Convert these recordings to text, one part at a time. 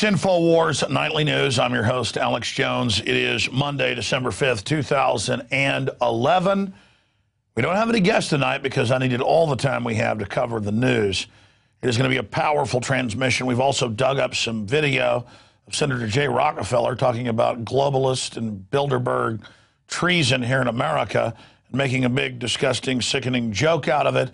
It's Infowars Nightly News. I'm your host, Alex Jones. It is Monday, December 5th, 2011. We don't have any guests tonight because I needed all the time we have to cover the news. It is going to be a powerful transmission. We've also dug up some video of Senator Jay Rockefeller talking about globalist and Bilderberg treason here in America and making a big, disgusting, sickening joke out of it.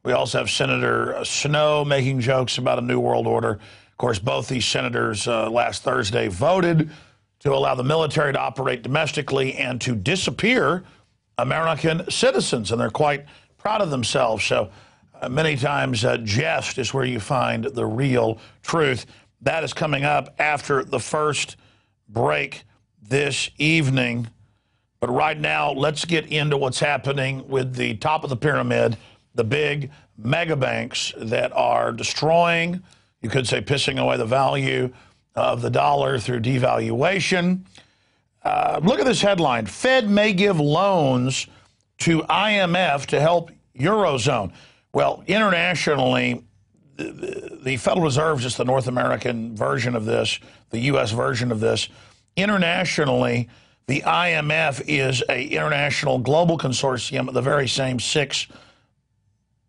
We also have Senator Snow making jokes about a new world order. Of course, both these senators last Thursday voted to allow the military to operate domestically and to disappear American citizens, and they're quite proud of themselves. So many times jest is where you find the real truth. That is coming up after the first break this evening. But right now, let's get into what's happening with the top of the pyramid, the big mega banks that are destroying, you could say pissing away the value of the dollar through devaluation. Look at this headline. Fed may give loans to IMF to help Eurozone. Well, internationally, the Federal Reserve is just the North American version of this, the U.S. version of this. Internationally, the IMF is an international global consortium of the very same six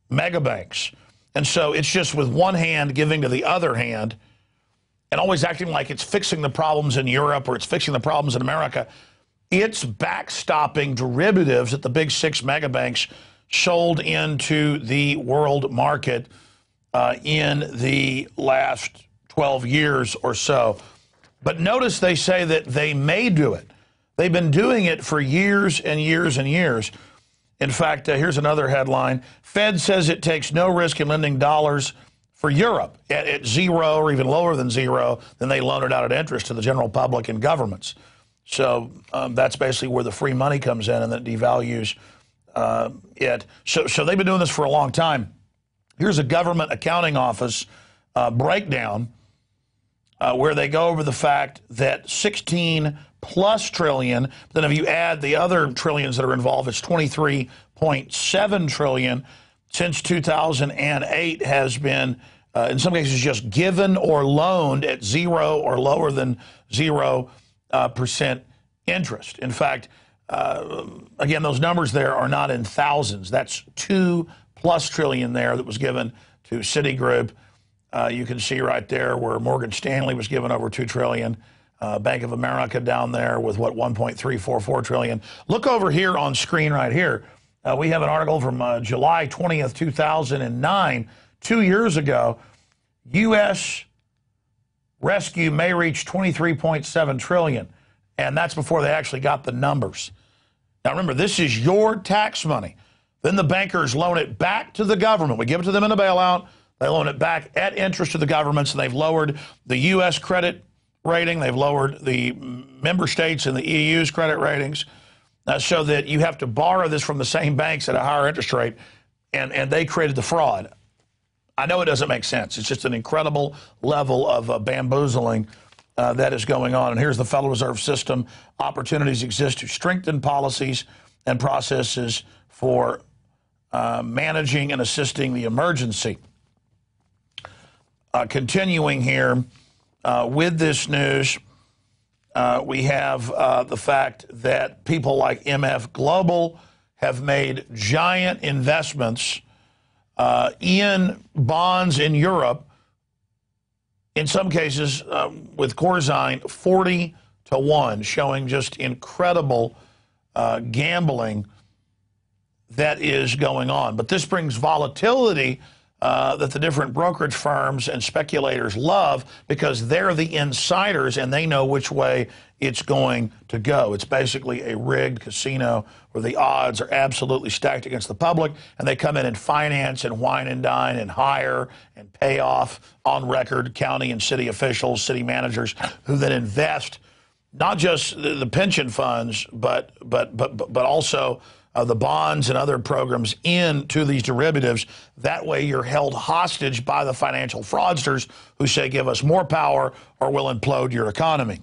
mega banks. And so it's just with one hand giving to the other hand and always acting like it's fixing the problems in Europe or it's fixing the problems in America. It's backstopping derivatives that the big six mega banks sold into the world market in the last 12 years or so. But notice they say that they may do it. They've been doing it for years and years and years. In fact, here's another headline. Fed says it takes no risk in lending dollars for Europe at zero or even lower than zero. Then they loan it out at interest to the general public and governments. So that's basically where the free money comes in, and that devalues it. So they've been doing this for a long time. Here's a government accounting office breakdown where they go over the fact that 16+ trillion, then if you add the other trillions that are involved, it's 23.7 trillion since 2008 has been, in some cases, just given or loaned at zero or lower than 0% interest. In fact, again, those numbers there are not in thousands. That's 2+ trillion there that was given to Citigroup. You can see right there where Morgan Stanley was given over 2 trillion. Bank of America down there with, what, 1.344 trillion. Look over here on screen right here. We have an article from July 20th, 2009, 2 years ago. U.S. rescue may reach 23.7 trillion. And that's before they actually got the numbers. Now, remember, this is your tax money. Then the bankers loan it back to the government. We give it to them in a bailout. They loan it back at interest to the governments, and they've lowered the U.S. credit rating. They've lowered the member states and the EU's credit ratings so that you have to borrow this from the same banks at a higher interest rate, and they created the fraud. I know it doesn't make sense. It's just an incredible level of bamboozling that is going on. And here's the Federal Reserve System. Opportunities exist to strengthen policies and processes for managing and assisting the emergency. Continuing here, with this news, we have the fact that people like MF Global have made giant investments in bonds in Europe, in some cases with Corzine 40-1, showing just incredible gambling that is going on. But this brings volatility that the different brokerage firms and speculators love because they're the insiders and they know which way it's going to go. It's basically a rigged casino where the odds are absolutely stacked against the public, and they come in and finance and wine and dine and hire and pay off on record county and city officials, city managers, who then invest not just the pension funds, but also the bonds and other programs into these derivatives. That way you're held hostage by the financial fraudsters who say, give us more power or we'll implode your economy.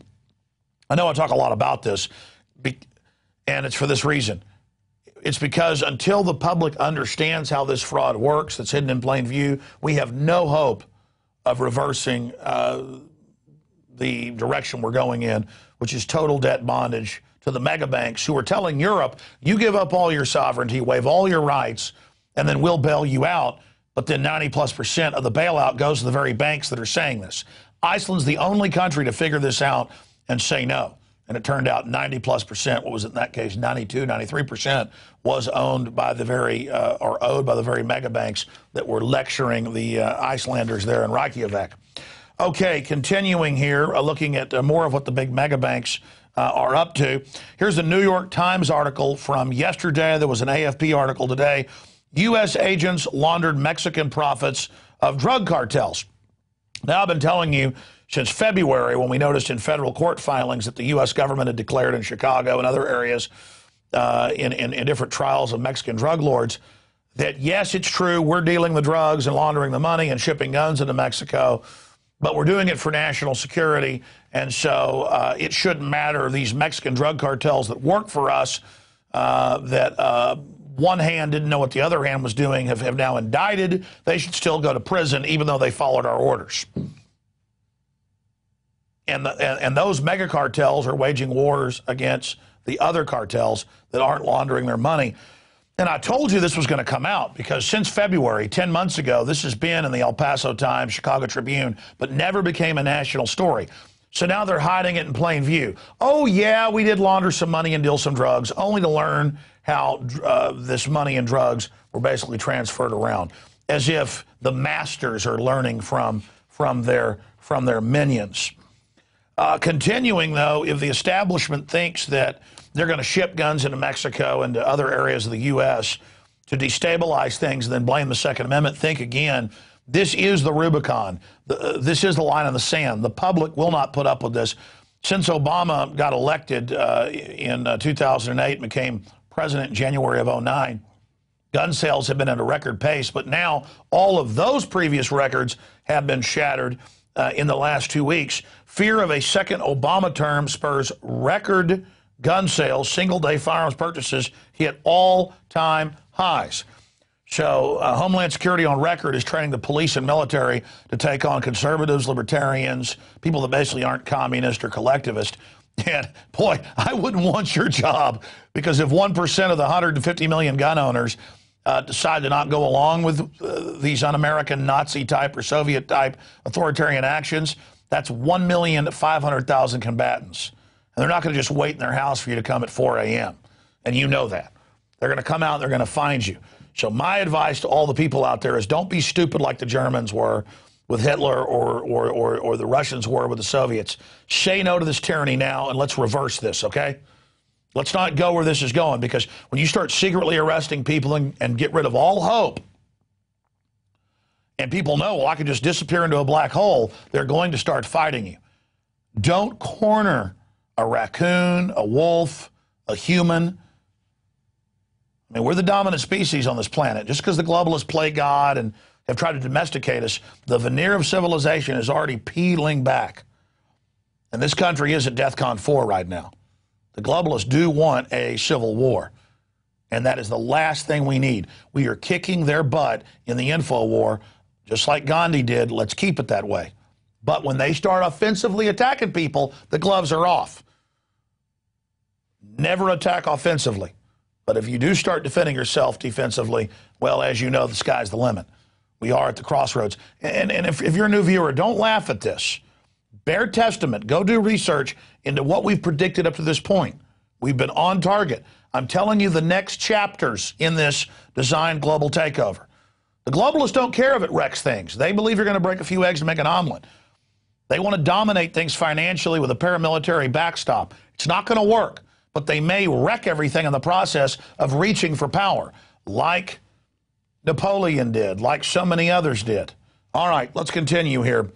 I know I talk a lot about this, and it's for this reason. It's because until the public understands how this fraud works, that's hidden in plain view, we have no hope of reversing the direction we're going in, which is total debt bondage to the mega banks who are telling Europe, you give up all your sovereignty, waive all your rights, and then we'll bail you out. But then 90+% of the bailout goes to the very banks that are saying this. Iceland's the only country to figure this out and say no. And it turned out 90+%, what was it in that case, 92, 93%, was owned by the very, or owed by the very mega banks that were lecturing the Icelanders there in Reykjavik. Okay, continuing here, looking at more of what the big mega banks are up to. Here's a New York Times article from yesterday. There was an AFP article today. U.S. agents laundered Mexican profits of drug cartels. Now, I've been telling you since February, when we noticed in federal court filings that the U.S. government had declared in Chicago and other areas in different trials of Mexican drug lords, that yes, it's true, we're dealing the drugs and laundering the money and shipping guns into Mexico, but we're doing it for national security, and so it shouldn't matter. These Mexican drug cartels that work for us, that one hand didn't know what the other hand was doing, have now indicted. They should still go to prison, even though they followed our orders. And those mega cartels are waging wars against the other cartels that aren't laundering their money. And I told you this was going to come out because since February, 10 months ago, this has been in the El Paso Times, Chicago Tribune, but never became a national story. So now they're hiding it in plain view. Oh, yeah, we did launder some money and deal some drugs, only to learn how this money and drugs were basically transferred around, as if the masters are learning from their minions. Continuing, though, if the establishment thinks that they're going to ship guns into Mexico and to other areas of the U.S. to destabilize things and then blame the Second Amendment, think again. This is the Rubicon. This is the line in the sand. The public will not put up with this. Since Obama got elected in 2008 and became president in January of 2009, gun sales have been at a record pace, but now all of those previous records have been shattered in the last 2 weeks. Fear of a second Obama term spurs record gun sales. Single-day firearms purchases hit all-time highs. So Homeland Security on record is training the police and military to take on conservatives, libertarians, people that basically aren't communist or collectivist. And, boy, I wouldn't want your job, because if 1% of the 150 million gun owners decide to not go along with these un-American Nazi-type or Soviet-type authoritarian actions, that's 1,500,000 combatants. And they're not going to just wait in their house for you to come at 4 a.m. And you know that. They're going to come out and they're going to find you. So my advice to all the people out there is don't be stupid like the Germans were with Hitler or the Russians were with the Soviets. Say no to this tyranny now, and let's reverse this, okay? Let's not go where this is going, because when you start secretly arresting people and get rid of all hope, and people know, well, I can just disappear into a black hole, they're going to start fighting you. Don't corner a raccoon, a wolf, a human. I mean, we're the dominant species on this planet. Just because the globalists play God and have tried to domesticate us, the veneer of civilization is already peeling back. And this country is at DEFCON 4 right now. The globalists do want a civil war. And that is the last thing we need. We are kicking their butt in the info war, just like Gandhi did. Let's keep it that way. But when they start offensively attacking people, the gloves are off. Never attack offensively. But if you do start defending yourself defensively, well, as you know, the sky's the limit. We are at the crossroads. And if you're a new viewer, don't laugh at this. Bear testament. Go do research into what we've predicted up to this point. We've been on target. I'm telling you the next chapters in this designed global takeover. The globalists don't care if it wrecks things. They believe you're going to break a few eggs and make an omelet. They want to dominate things financially with a paramilitary backstop. It's not going to work. But they may wreck everything in the process of reaching for power, like Napoleon did, like so many others did. All right, let's continue here.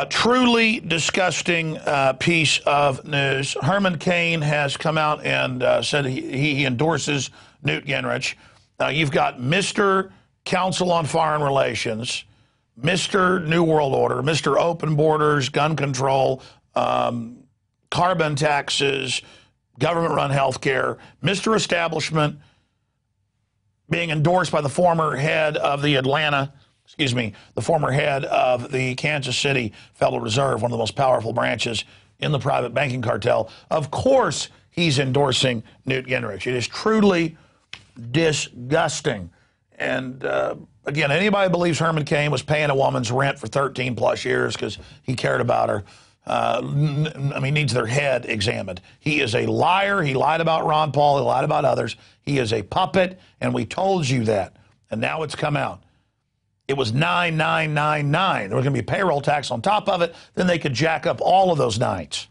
Truly disgusting piece of news. Herman Cain has come out and said he endorses Newt Gingrich. You've got Mr. Council on Foreign Relations, Mr. New World Order, Mr. Open Borders, gun control, carbon taxes, government-run health care, Mr. Establishment being endorsed by the former head of the Atlanta excuse me, the former head of the Kansas City Federal Reserve, one of the most powerful branches in the private banking cartel. Of course, he's endorsing Newt Gingrich. It is truly disgusting. And again, anybody who believes Herman Cain was paying a woman's rent for 13 plus years because he cared about her, I mean, needs their head examined. He is a liar. He lied about Ron Paul. He lied about others. He is a puppet, and we told you that. And now it's come out. It was 9999. There was going to be payroll tax on top of it. Then they could jack up all of those nines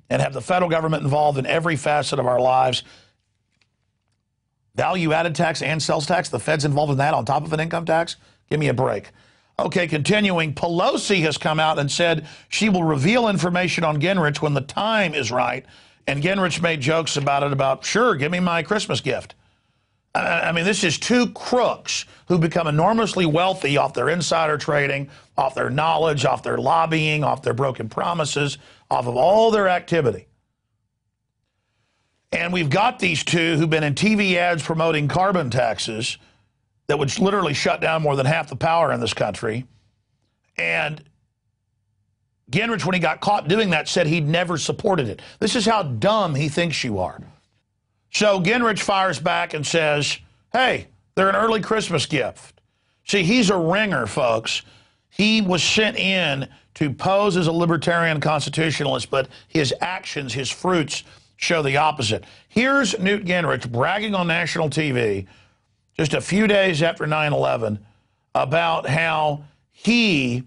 and have the federal government involved in every facet of our lives. Value-added tax and sales tax, the Fed's involved in that on top of an income tax? Give me a break. Okay, continuing, Pelosi has come out and said she will reveal information on Gingrich when the time is right. And Gingrich made jokes about it, about, sure, give me my Christmas gift. I mean, this is two crooks who become enormously wealthy off their insider trading, off their knowledge, off their lobbying, off their broken promises, off of all their activity. And we've got these two who've been in TV ads promoting carbon taxes that would literally shut down more than half the power in this country. And Gingrich, when he got caught doing that, said he'd never supported it. This is how dumb he thinks you are. So Gingrich fires back and says, hey, they're an early Christmas gift. See, he's a ringer, folks. He was sent in to pose as a libertarian constitutionalist, but his actions, his fruits, show the opposite. Here's Newt Gingrich bragging on national TV just a few days after 9/11 about how he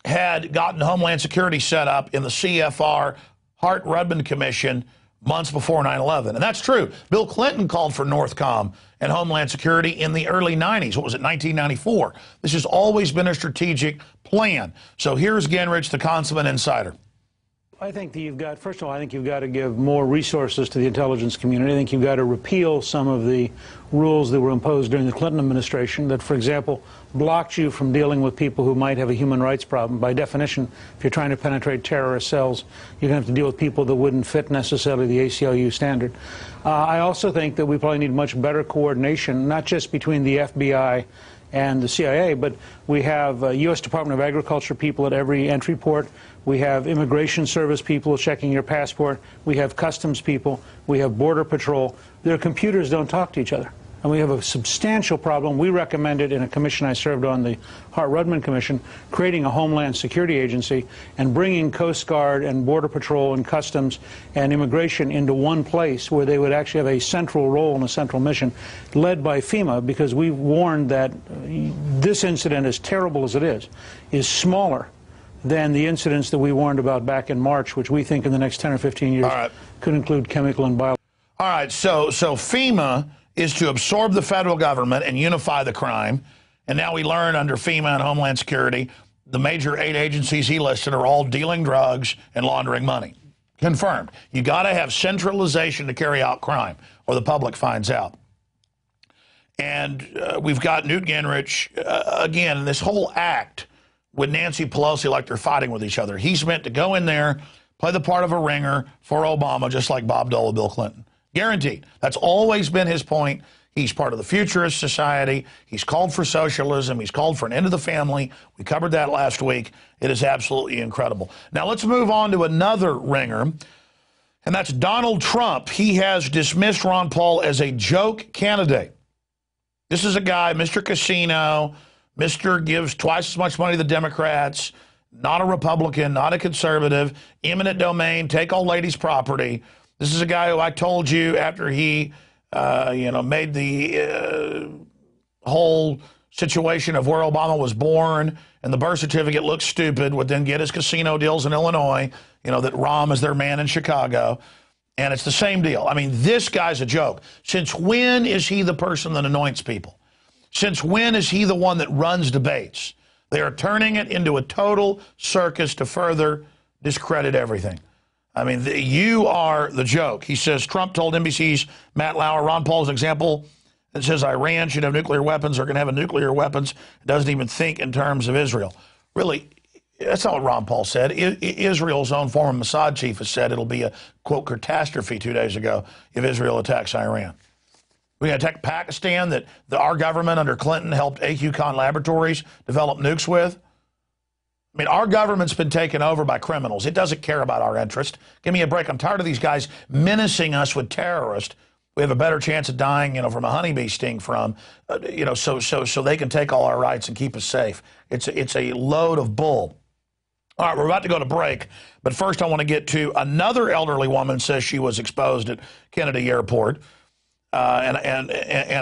had gotten Homeland Security set up in the CFR Hart-Rudman Commission months before 9/11. And that's true. Bill Clinton called for Northcom and Homeland Security in the early 90s. What was it, 1994? This has always been a strategic plan. So here's Gingrich, the consummate insider. I think that you've got, first of all, I think you've got to give more resources to the intelligence community. I think you've got to repeal some of the rules that were imposed during the Clinton administration that, for example, blocked you from dealing with people who might have a human rights problem. By definition, if you're trying to penetrate terrorist cells, you're going to have to deal with people that wouldn't fit necessarily the ACLU standard. I also think that we probably need much better coordination, not just between the FBI and the CIA, but we have U.S. Department of Agriculture people at every entry port. We have Immigration Service people checking your passport. We have Customs people. We have Border Patrol. Their computers don't talk to each other. And we have a substantial problem. We recommended in a commission I served on, the Hart-Rudman Commission, creating a Homeland Security Agency and bringing Coast Guard and Border Patrol and Customs and Immigration into one place where they would actually have a central role and a central mission led by FEMA, because we warned that this incident, as terrible as it is smaller than the incidents that we warned about back in March, which we think in the next 10 or 15 years could include chemical and biological. All right, so FEMA is to absorb the federal government and unify the crime. And now we learn under FEMA and Homeland Security, the major 8 agencies he listed are all dealing drugs and laundering money. Confirmed. You got to have centralization to carry out crime, or the public finds out. And we've got Newt Gingrich, again, in this whole act with Nancy Pelosi, like they're fighting with each other. He's meant to go in there, play the part of a ringer for Obama, just like Bob Dole with Bill Clinton. Guaranteed. That's always been his point. He's part of the futurist society. He's called for socialism. He's called for an end of the family. We covered that last week. It is absolutely incredible. Now let's move on to another ringer, and that's Donald Trump. He has dismissed Ron Paul as a joke candidate. This is a guy, Mr. Casino, Mr. gives twice as much money to the Democrats, not a Republican, not a conservative, eminent domain, take all ladies' property. This is a guy who I told you after he, made the whole situation of where Obama was born and the birth certificate looked stupid, would then get his casino deals in Illinois, that Rahm is their man in Chicago. And it's the same deal. I mean, this guy's a joke. Since when is he the person that anoints people? Since when is he the one that runs debates? They are turning it into a total circus to further discredit everything. I mean, you are the joke. He says Trump told NBC's Matt Lauer, Ron Paul's example that says Iran should have nuclear weapons or can have nuclear weapons, doesn't even think in terms of Israel. Really, that's not what Ron Paul said. Israel's own former Mossad chief has said it'll be a, quote, catastrophe 2 days ago if Israel attacks Iran. We attack Pakistan that our government under Clinton helped AQCon Laboratories develop nukes with. I mean, our government's been taken over by criminals. It doesn't care about our interest. Give me a break. I'm tired of these guys menacing us with terrorists. We have a better chance of dying, from a honeybee sting from, so they can take all our rights and keep us safe. It's a load of bull. All right, we're about to go to break, but first I want to get to another elderly woman says she was exposed at Kennedy Airport, and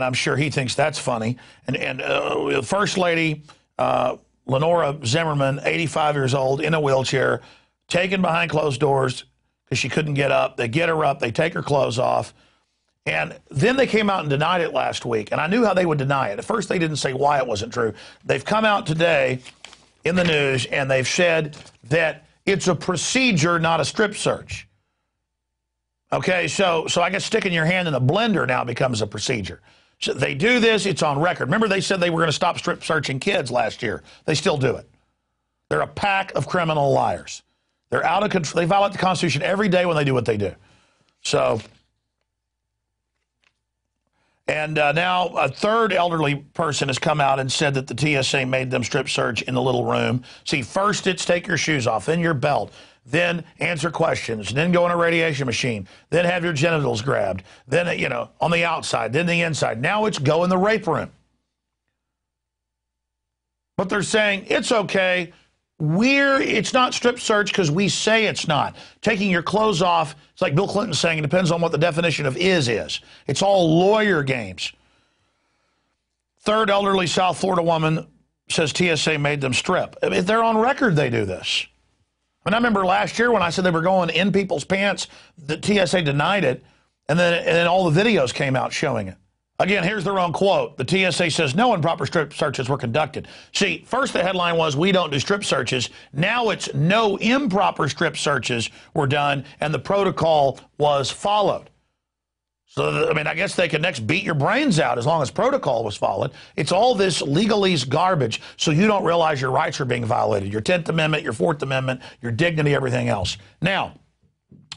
I'm sure he thinks that's funny. And First Lady Lenora Zimmerman, 85 years old, in a wheelchair, taken behind closed doors because she couldn't get up. They get her up, they take her clothes off, and then they came out and denied it last week. And I knew how they would deny it. At first, they didn't say why it wasn't true. They've come out today in the news, and they've said that it's a procedure, not a strip search. Okay, so I guess sticking your hand in a blender now becomes a procedure. So they do this, it's on record. Remember they said they were going to stop strip searching kids last year. They still do it. They're a pack of criminal liars. They're out of control. They violate the Constitution every day when they do what they do. So, and now a third elderly person has come out and said that the TSA made them strip search in the little room. See, first it's take your shoes off, then your belt, then answer questions, then go in a radiation machine, then have your genitals grabbed, then, on the outside, then the inside. Now it's go in the rape room. But they're saying it's okay. It's not strip search because we say it's not. Taking your clothes off, it's like Bill Clinton saying it depends on what the definition of is. It's all lawyer games. Third elderly South Florida woman says TSA made them strip. I mean, they're on record they do this. And I remember last year when I said they were going in people's pants, the TSA denied it, and then all the videos came out showing it. Again, here's their own quote. The TSA says no improper strip searches were conducted. See, first the headline was, we don't do strip searches. Now it's no improper strip searches were done, and the protocol was followed. So, I guess they could next beat your brains out as long as protocol was followed. It's all this legalese garbage, so you don't realize your rights are being violated. Your 10th Amendment, your 4th Amendment, your dignity, everything else. Now,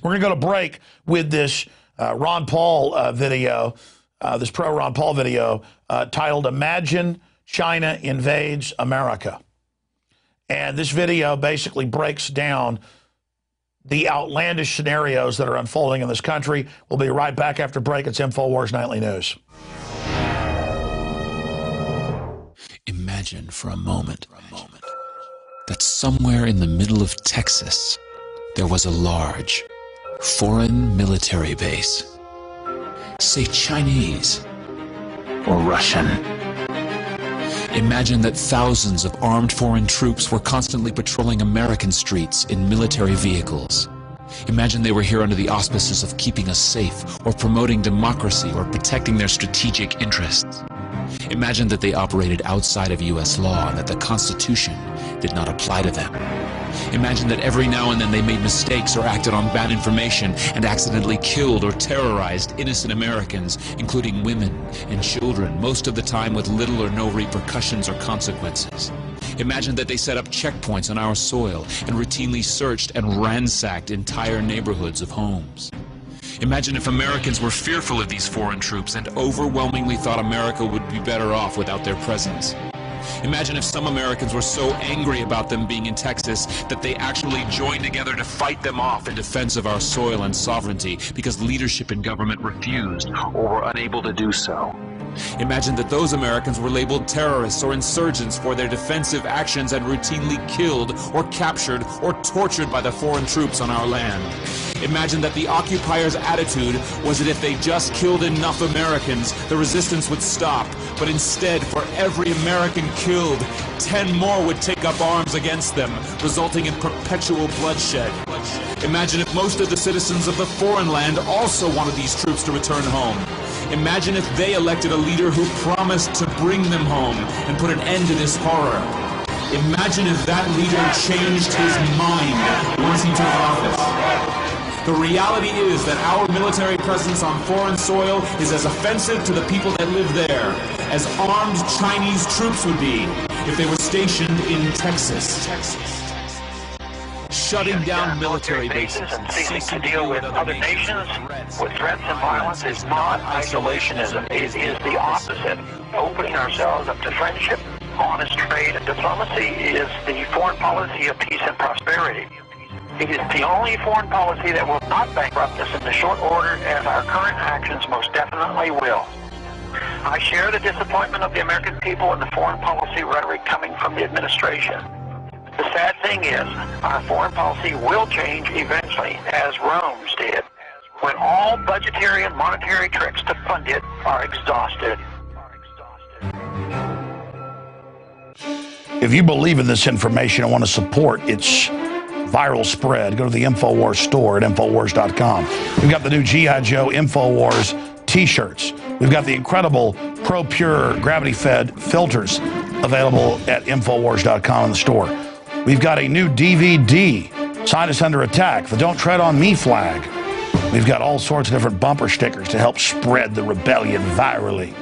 we're going to go to break with this Ron Paul video, this pro-Ron Paul video titled, Imagine China Invades America. And this video basically breaks down the outlandish scenarios that are unfolding in this country. We'll be right back after break. It's Infowars Nightly News. Imagine for a moment that somewhere in the middle of Texas, there was a large foreign military base. Say Chinese or Russian. Imagine that thousands of armed foreign troops were constantly patrolling American streets in military vehicles. Imagine they were here under the auspices of keeping us safe, or promoting democracy, or protecting their strategic interests. Imagine that they operated outside of U.S. law and that the Constitution did not apply to them. Imagine that every now and then they made mistakes or acted on bad information and accidentally killed or terrorized innocent Americans, including women and children, most of the time with little or no repercussions or consequences. Imagine that they set up checkpoints on our soil and routinely searched and ransacked entire neighborhoods of homes. Imagine if Americans were fearful of these foreign troops and overwhelmingly thought America would be better off without their presence. Imagine if some Americans were so angry about them being in Texas that they actually joined together to fight them off in defense of our soil and sovereignty because leadership and government refused or were unable to do so. Imagine that those Americans were labeled terrorists or insurgents for their defensive actions and routinely killed or captured or tortured by the foreign troops on our land. Imagine that the occupiers' attitude was that if they just killed enough Americans, the resistance would stop. But instead, for every American killed, 10 more would take up arms against them, resulting in perpetual bloodshed. Imagine if most of the citizens of the foreign land also wanted these troops to return home. Imagine if they elected a leader who promised to bring them home and put an end to this horror. Imagine if that leader changed his mind once he took office. The reality is that our military presence on foreign soil is as offensive to the people that live there as armed Chinese troops would be if they were stationed in Texas. Shutting down military bases and ceasing to deal with other nations with threats and violence is not isolationism. It is the opposite. Opening ourselves up to friendship, honest trade, and diplomacy is the foreign policy of peace and prosperity. It is the only foreign policy that will not bankrupt us in the short order, as our current actions most definitely will. I share the disappointment of the American people in the foreign policy rhetoric coming from the administration. The sad thing is, our foreign policy will change eventually, as Rome's did, when all budgetary and monetary tricks to fund it are exhausted. If you believe in this information and want to support its viral spread, go to the Infowars store at Infowars.com. We've got the new G.I. Joe Infowars t-shirts. We've got the incredible Pro Pure gravity-fed filters available at Infowars.com in the store. We've got a new DVD, Scientists Under Attack, the Don't Tread on Me flag. We've got all sorts of different bumper stickers to help spread the rebellion virally.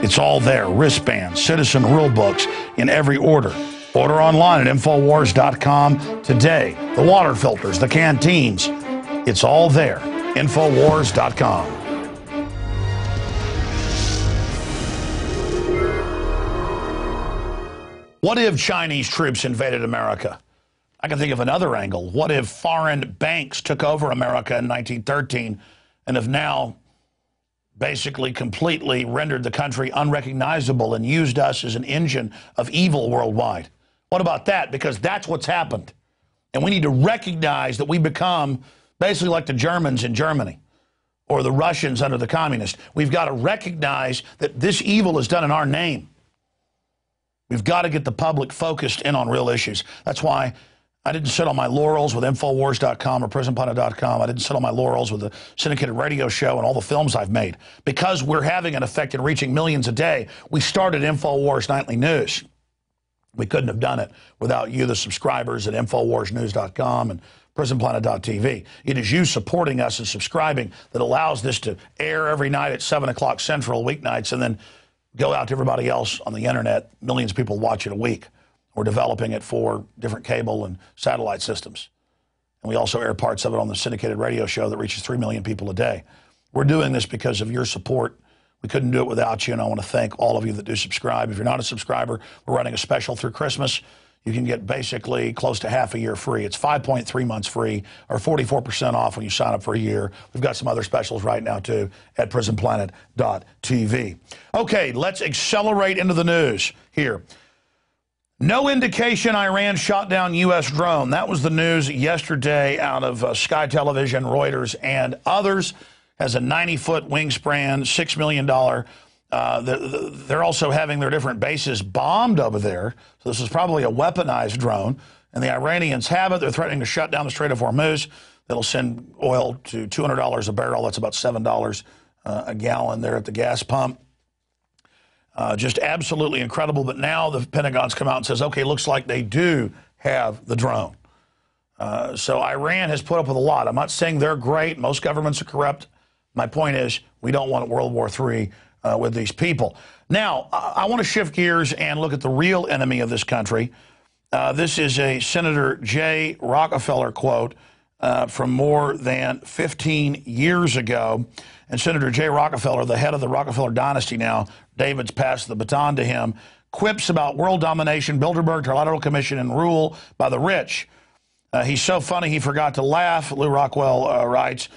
It's all there, wristbands, citizen rule books in every order. Order online at Infowars.com today. The water filters, the canteens, it's all there. Infowars.com. What if Chinese troops invaded America? I can think of another angle. What if foreign banks took over America in 1913 and have now basically completely rendered the country unrecognizable and used us as an engine of evil worldwide? What about that? Because that's what's happened. And we need to recognize that we become basically like the Germans in Germany or the Russians under the communists. We've got to recognize that this evil is done in our name. We've got to get the public focused in on real issues. That's why I didn't sit on my laurels with Infowars.com or PrisonPlanet.com. I didn't sit on my laurels with the syndicated radio show and all the films I've made. Because we're having an effect in reaching millions a day, we started Infowars Nightly News. We couldn't have done it without you, the subscribers at InfoWarsNews.com and PrisonPlanet.tv. It is you supporting us and subscribing that allows this to air every night at 7 o'clock Central weeknights and then go out to everybody else on the internet. Millions of people watch it a week. We're developing it for different cable and satellite systems. And we also air parts of it on the syndicated radio show that reaches 3 million people a day. We're doing this because of your support. We couldn't do it without you, and I want to thank all of you that do subscribe. If you're not a subscriber, we're running a special through Christmas. You can get basically close to half a year free. It's 5.3 months free, or 44% off when you sign up for a year. We've got some other specials right now, too, at PrisonPlanet.tv. Okay, let's accelerate into the news here. No indication Iran shot down U.S. drone. That was the news yesterday out of Sky Television, Reuters, and others. Has a 90-foot wingspan, $6 million. They're also having their different bases bombed over there. So this is probably a weaponized drone. And the Iranians have it. They're threatening to shut down the Strait of Hormuz. That'll send oil to $200 a barrel. That's about $7 a gallon there at the gas pump. Just absolutely incredible. But now the Pentagon's come out and says, okay, looks like they do have the drone. So Iran has put up with a lot. I'm not saying they're great. Most governments are corrupt. My point is, we don't want World War III with these people. Now, I want to shift gears and look at the real enemy of this country. This is a Senator J. Rockefeller quote from more than 15 years ago. And Senator J. Rockefeller, the head of the Rockefeller dynasty now, David's passed the baton to him, quips about world domination, Bilderberg Trilateral Commission, and rule by the rich. He's so funny he forgot to laugh, Lou Rockwell writes.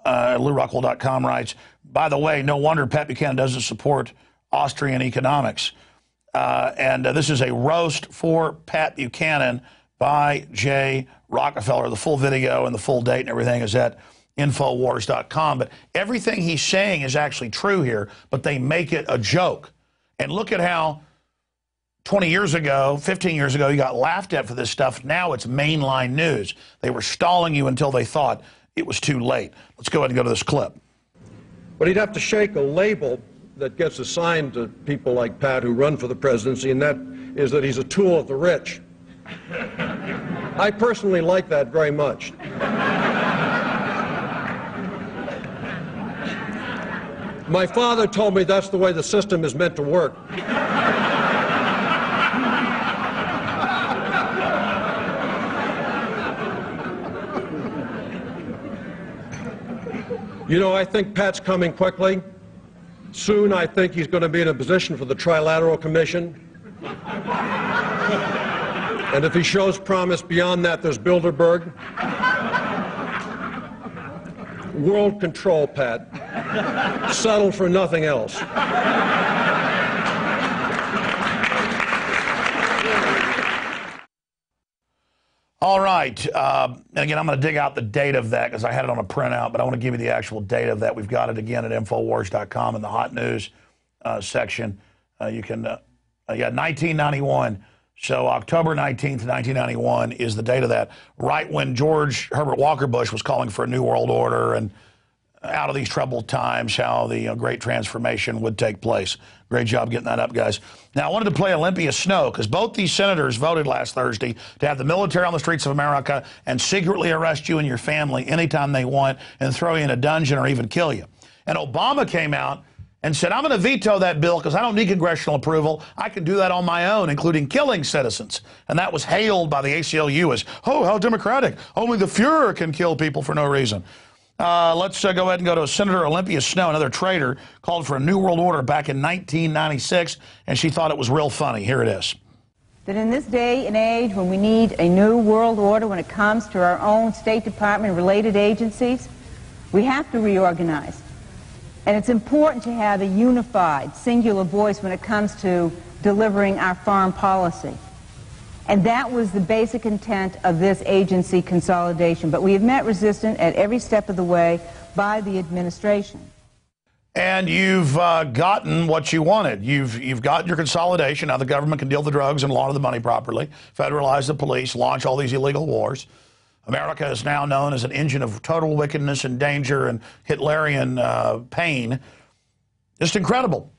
LouRockwell.com writes, by the way, no wonder Pat Buchanan doesn't support Austrian economics. And this is a roast for Pat Buchanan by J. Rockefeller. The full video and the full date and everything is at Infowars.com. But everything he's saying is actually true here, but they make it a joke. And look at how 20 years ago, 15 years ago, you got laughed at for this stuff. Now it's mainline news. They were stalling you until they thought it was too late. Let's go ahead and go to this clip. But he'd have to shake a label that gets assigned to people like Pat who run for the presidency, and that is that he's a tool of the rich. I personally like that very much. My father told me that's the way the system is meant to work. You know, I think Pat's coming quickly. Soon, I think he's going to be in a position for the Trilateral Commission. And if he shows promise beyond that, there's Bilderberg. World control, Pat. Settle for nothing else. All right. And again, I'm going to dig out the date of that because I had it on a printout, but I want to give you the actual date of that. We've got it again at Infowars.com in the hot news section. You can, 1991. So October 19th, 1991 is the date of that, right when George Herbert Walker Bush was calling for a new world order and out of these troubled times, how the great transformation would take place. Great job getting that up, guys. Now, I wanted to play Olympia Snow because both these senators voted last Thursday to have the military on the streets of America and secretly arrest you and your family anytime they want and throw you in a dungeon or even kill you. And Obama came out and said, I'm going to veto that bill because I don't need congressional approval. I can do that on my own, including killing citizens. And that was hailed by the ACLU as, oh, how democratic. Only the Fuhrer can kill people for no reason. Let's go ahead and go to Senator Olympia Snow, another traitor, called for a new world order back in 1996, and she thought it was real funny. Here it is. That in this day and age when we need a new world order when it comes to our own State Department and related agencies, we have to reorganize. And it's important to have a unified, singular voice when it comes to delivering our foreign policy. And that was the basic intent of this agency consolidation. But we have met resistance at every step of the way by the administration. And you've gotten what you wanted. You've gotten your consolidation. Now the government can deal the drugs and launder the money properly, federalize the police, launch all these illegal wars. America is now known as an engine of total wickedness and danger and Hitlerian pain. Just incredible.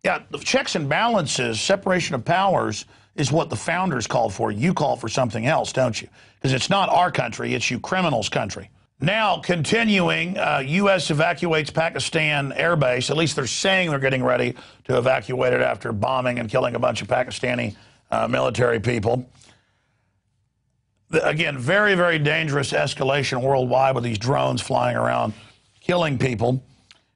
Yeah, the checks and balances, separation of powers is what the founders called for. You call for something else, don't you? Because it's not our country, it's you criminals' country. Now, continuing, U.S. evacuates Pakistan air base. At least they're saying they're getting ready to evacuate it after bombing and killing a bunch of Pakistani military people. Again, very, very dangerous escalation worldwide with these drones flying around, killing people.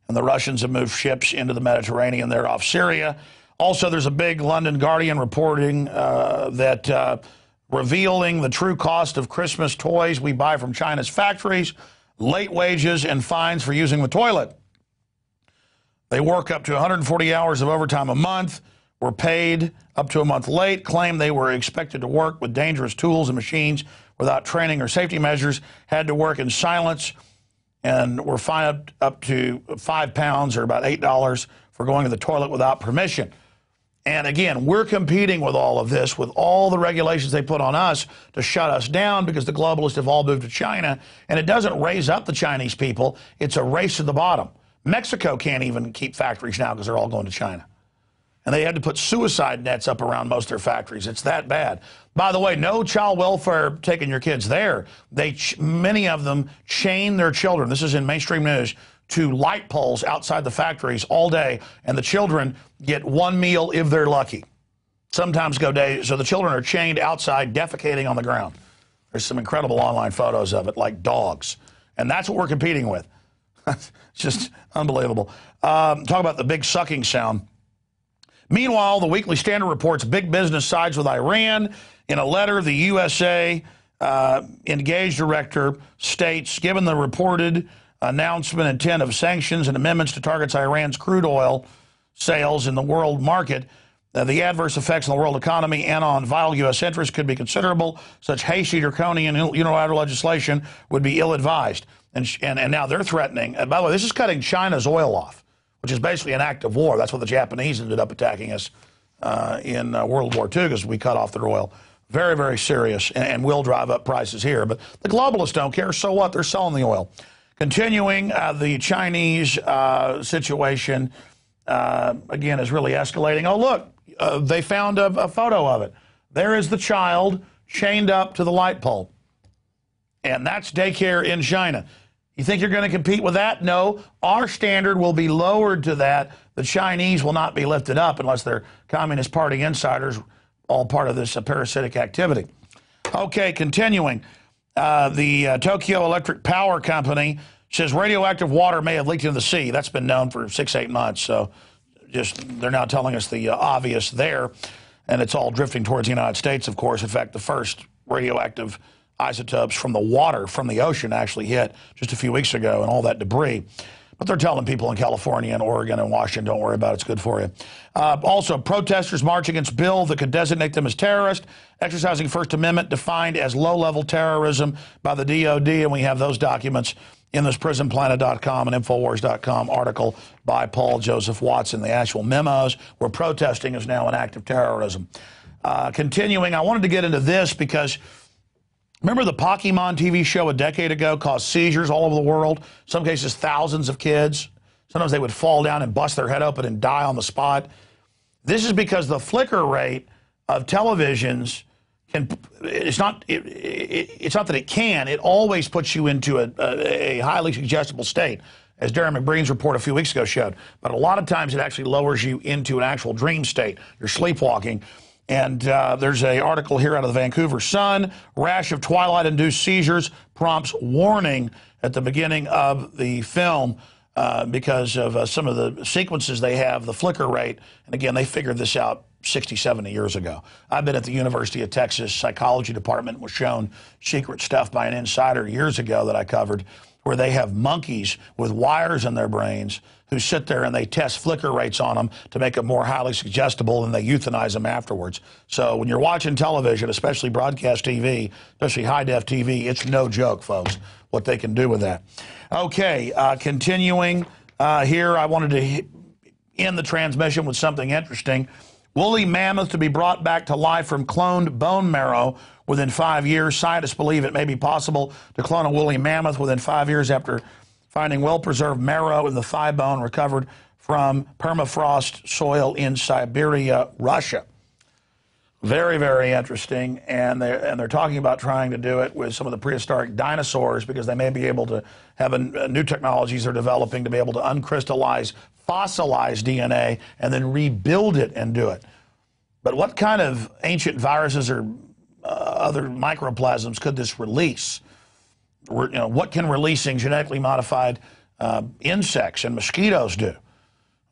And the Russians have moved ships into the Mediterranean. They're off Syria. Also, there's a big London Guardian reporting that revealing the true cost of Christmas toys we buy from China's factories, late wages, and fines for using the toilet. They work up to 140 hours of overtime a month, were paid up to a month late, claimed they were expected to work with dangerous tools and machines without training or safety measures, had to work in silence, and were fined up to £5 or about $8 for going to the toilet without permission. And again, we're competing with all of this, with all the regulations they put on us to shut us down because the globalists have all moved to China. And it doesn't raise up the Chinese people. It's a race to the bottom. Mexico can't even keep factories now because they're all going to China. And they had to put suicide nets up around most of their factories. It's that bad. By the way, no child welfare taking your kids there. Many of them chain their children. This is in mainstream news, to light poles outside the factories all day, and the children get one meal if they're lucky. Sometimes go days. So the children are chained outside, defecating on the ground. There's some incredible online photos of it, like dogs. And that's what we're competing with. It's just unbelievable. Talk about the big sucking sound. Meanwhile, the Weekly Standard reports big business sides with Iran. In a letter, the USA engaged director states, given the reported announcement intent of sanctions and amendments to target Iran's crude oil sales in the world market, the adverse effects on the world economy and on vital U.S. interests could be considerable. Such hasty, draconian, unilateral legislation would be ill-advised. And now they're threatening. And by the way, this is cutting China's oil off, which is basically an act of war. That's what the Japanese ended up attacking us in World War II, because we cut off their oil. Very, very serious, and will drive up prices here. But the globalists don't care. So what? They're selling the oil. Continuing, the Chinese situation, again, is really escalating. Oh, look, they found a photo of it. There is the child chained up to the light pole. And that's daycare in China. You think you're going to compete with that? No. Our standard will be lowered to that. The Chinese will not be lifted up unless they're Communist Party insiders, all part of this parasitic activity. Okay, continuing. The Tokyo Electric Power Company says radioactive water may have leaked into the sea. That's been known for 6-8 months. So just they're now telling us the obvious there. And it's all drifting towards the United States, of course. In fact, the first radioactive isotopes from the water, from the ocean, actually hit just a few weeks ago, and all that debris. But they're telling people in California and Oregon and Washington, don't worry about it, it's good for you. Also, protesters march against bill that could designate them as terrorists, exercising First Amendment defined as low-level terrorism by the DOD, and we have those documents in this prisonplanet.com and Infowars.com article by Paul Joseph Watson, the actual memos where protesting is now an act of terrorism. Continuing, I wanted to get into this because remember the Pokemon TV show a decade ago caused seizures all over the world, in some cases thousands of kids. Sometimes they would fall down and bust their head open and die on the spot. This is because the flicker rate of televisions it's not that it can, it always puts you into a highly suggestible state, as Darren McBreen's report a few weeks ago showed. But a lot of times it actually lowers you into an actual dream state. You're sleepwalking. And there's an article here out of the Vancouver Sun. Rash of twilight-induced seizures prompts warning at the beginning of the film because of some of the sequences they have, the flicker rate. And again, they figured this out 60, 70 years ago. I've been at the University of Texas psychology department, was shown secret stuff by an insider years ago that I covered, where they have monkeys with wires in their brains who sit there and they test flicker rates on them to make them more highly suggestible, and they euthanize them afterwards. So when you're watching television, especially broadcast TV, especially high-def TV, it's no joke, folks, what they can do with that. Okay, continuing here, I wanted to end the transmission with something interesting. Woolly mammoth to be brought back to life from cloned bone marrow within 5 years. Scientists believe it may be possible to clone a woolly mammoth within 5 years after finding well-preserved marrow in the thigh bone recovered from permafrost soil in Siberia, Russia. Very, very interesting, and they're talking about trying to do it with some of the prehistoric dinosaurs because they may be able to have new technologies they're developing to be able to uncrystallize fossilized DNA and then rebuild it and do it. But what kind of ancient viruses or other microplasms could this release? What can releasing genetically modified insects and mosquitoes do?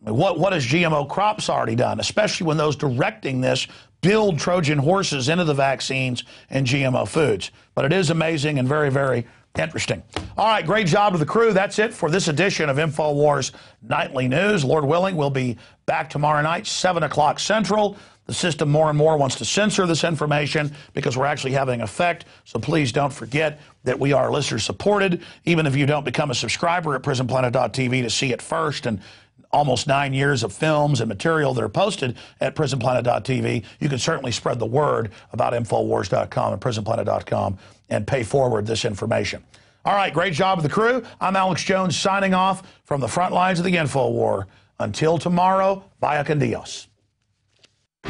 I mean, what has GMO crops already done, especially when those directing this build Trojan horses into the vaccines and GMO foods? But it is amazing and very, very interesting. All right, great job to the crew. That's it for this edition of Infowars Nightly News. Lord willing, we'll be back tomorrow night, 7 o'clock Central. The system more and more wants to censor this information because we're actually having effect. So please don't forget that we are listener supported. Even if you don't become a subscriber at prisonplanet.tv to see it first, and almost 9 years of films and material that are posted at prisonplanet.tv, you can certainly spread the word about Infowars.com and prisonplanet.com and pay forward this information. All right, great job with the crew. I'm Alex Jones signing off from the front lines of the Infowar. Until tomorrow, vaya con Dios.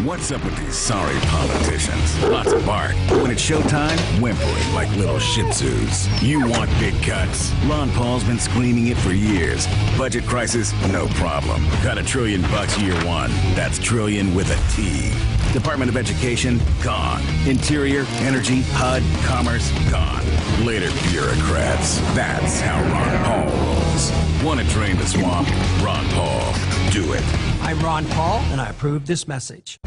What's up with these sorry politicians? Lots of bark. When it's showtime, whimpering like little shih tzus. You want big cuts. Ron Paul's been screaming it for years. Budget crisis? No problem. Got $1 trillion year one. That's trillion with a T. Department of Education? Gone. Interior, Energy, HUD, Commerce? Gone. Later, bureaucrats. That's how Ron Paul rolls. Want to drain the swamp? Ron Paul. Do it. I'm Ron Paul, and I approve this message.